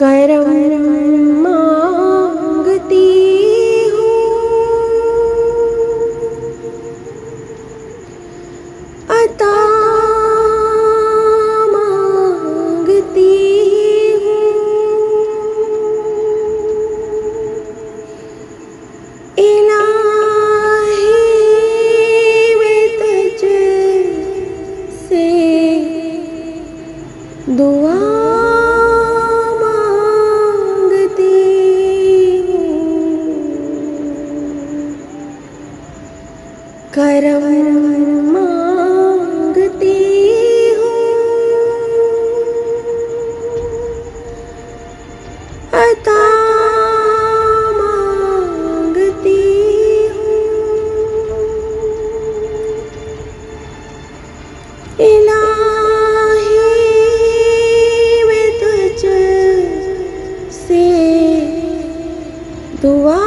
करम मांगती हूँ, अता मांगती हूँ। इलाही मैं तुझसे दुआ मांगती हूँ, करम मांगती हूँ, अता मांगती हूँ। इलाही मैं तुझसे दुआ